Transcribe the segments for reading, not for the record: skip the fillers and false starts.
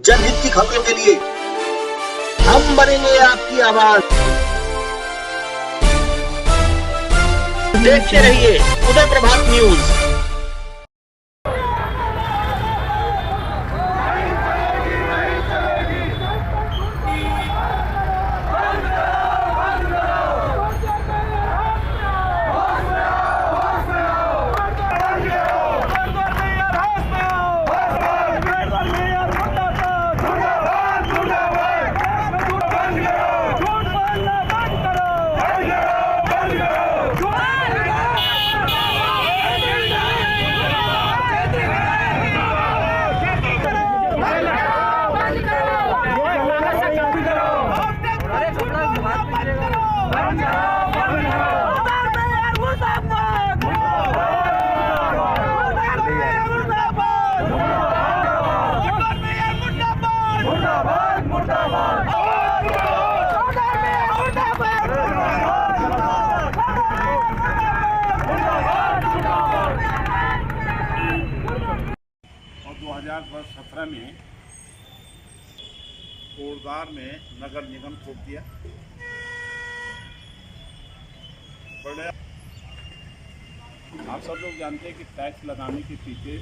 जनहित की खबरों के लिए हम बनेंगे आपकी आवाज। देखते रहिए उदय प्रभात न्यूज। और 2017 में कोटद्वार में नगर निगम थोप दिया। बड़े आप सब लोग जानते हैं कि टैक्स लगाने के पीछे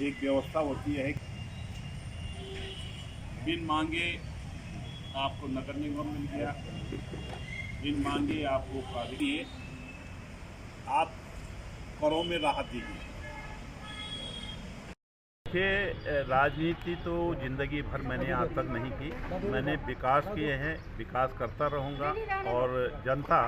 एक व्यवस्था होती है। बिन मांगे आपको नगर निगम मिल गया, बिन मांगे आपको कागजी आप करों में राहत दीजिए। राजनीति तो ज़िंदगी भर मैंने आज तक नहीं की। मैंने विकास किए हैं, विकास करता रहूँगा और जनता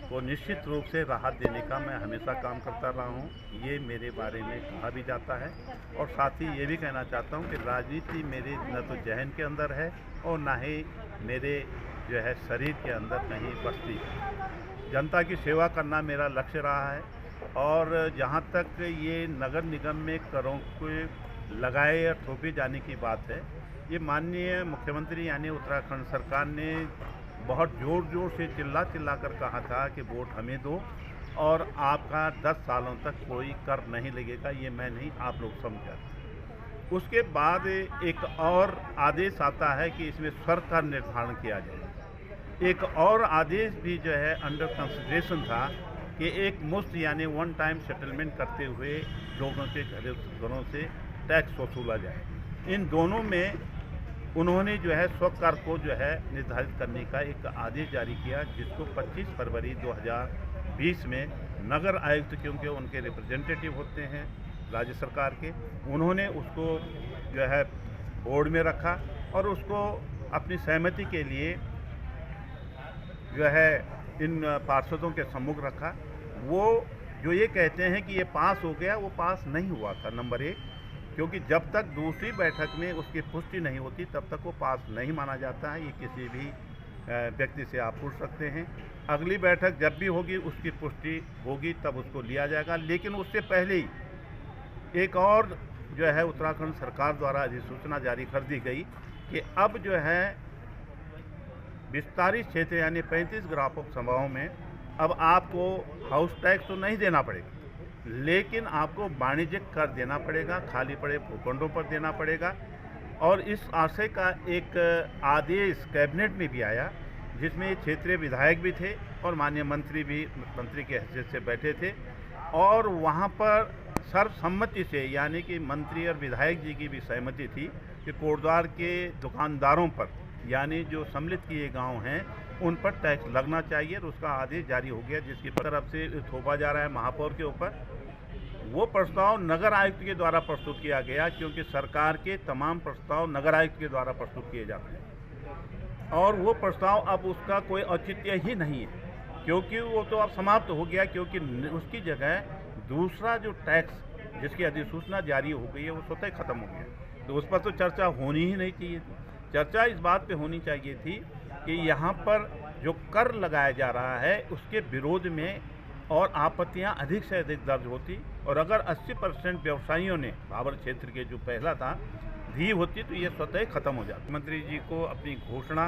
को निश्चित रूप से राहत देने का मैं हमेशा काम करता रहा हूँ। ये मेरे बारे में कहा भी जाता है और साथ ही ये भी कहना चाहता हूँ कि राजनीति मेरे न तो जहन के अंदर है और ना ही मेरे जो है शरीर के अंदर कहीं बसती है। जनता की सेवा करना मेरा लक्ष्य रहा है और जहाँ तक ये नगर निगम में करों को लगाए या थोपे जाने की बात है, ये माननीय मुख्यमंत्री यानी उत्तराखंड सरकार ने बहुत ज़ोर ज़ोर से चिल्ला कर कहा था कि वोट हमें दो और आपका 10 सालों तक कोई कर नहीं लगेगा। ये मैं नहीं, आप लोग समझा। उसके बाद एक और आदेश आता है कि इसमें स्वर का निर्धारण किया जाए। एक और आदेश भी जो है अंडर कंसिडरेशन था कि एक मुफ्त यानी वन टाइम सेटलमेंट करते हुए लोगों के घरों से टैक्स वसूला जाए। इन दोनों में उन्होंने जो है स्व कर को जो है निर्धारित करने का एक आदेश जारी किया, जिसको 25 फरवरी 2020 में नगर आयुक्त, क्योंकि उनके रिप्रेजेंटेटिव होते हैं राज्य सरकार के, उन्होंने उसको जो है बोर्ड में रखा और उसको अपनी सहमति के लिए जो है इन पार्षदों के सम्मुख रखा। वो जो ये कहते हैं कि ये पास हो गया, वो पास नहीं हुआ था। नंबर 1, क्योंकि जब तक दूसरी बैठक में उसकी पुष्टि नहीं होती तब तक वो पास नहीं माना जाता है। ये किसी भी व्यक्ति से आप पूछ सकते हैं। अगली बैठक जब भी होगी उसकी पुष्टि होगी तब उसको लिया जाएगा। लेकिन उससे पहले ही एक और जो है उत्तराखंड सरकार द्वारा अधिसूचना जारी कर दी गई कि अब जो है विस्तारित क्षेत्र यानी 35 ग्राम सभाओं में अब आपको हाउस टैक्स तो नहीं देना पड़ेगा, लेकिन आपको वाणिज्यिक कर देना पड़ेगा, खाली पड़े भूखंडों पर देना पड़ेगा। और इस आशय का एक आदेश कैबिनेट में भी आया, जिसमें क्षेत्रीय विधायक भी थे और माननीय मंत्री भी मंत्री के हैसियत से बैठे थे और वहाँ पर सर्वसम्मति से यानी कि मंत्री और विधायक जी की भी सहमति थी कि कोटद्वार के दुकानदारों पर यानी जो सम्मिलित किए गांव हैं उन पर टैक्स लगना चाहिए और उसका आदेश जारी हो गया, जिसकी तरफ से थोपा जा रहा है महापौर के ऊपर। वो प्रस्ताव नगर आयुक्त के द्वारा प्रस्तुत किया गया, क्योंकि सरकार के तमाम प्रस्ताव नगर आयुक्त के द्वारा प्रस्तुत किए जाते हैं और वो प्रस्ताव अब उसका कोई औचित्य ही नहीं है, क्योंकि वो तो अब समाप्त हो गया। क्योंकि उसकी जगह दूसरा जो टैक्स जिसकी अधिसूचना जारी हो गई है वो स्वतः खत्म हो गया, तो उस पर तो चर्चा होनी ही नहीं चाहिए थी। चर्चा इस बात पे होनी चाहिए थी कि यहाँ पर जो कर लगाया जा रहा है उसके विरोध में और आपत्तियाँ अधिक से अधिक दर्ज होती और अगर 80% व्यवसायियों ने भाबर क्षेत्र के जो पहला था दी होती तो ये स्वतः खत्म हो जाता। मंत्री जी को अपनी घोषणा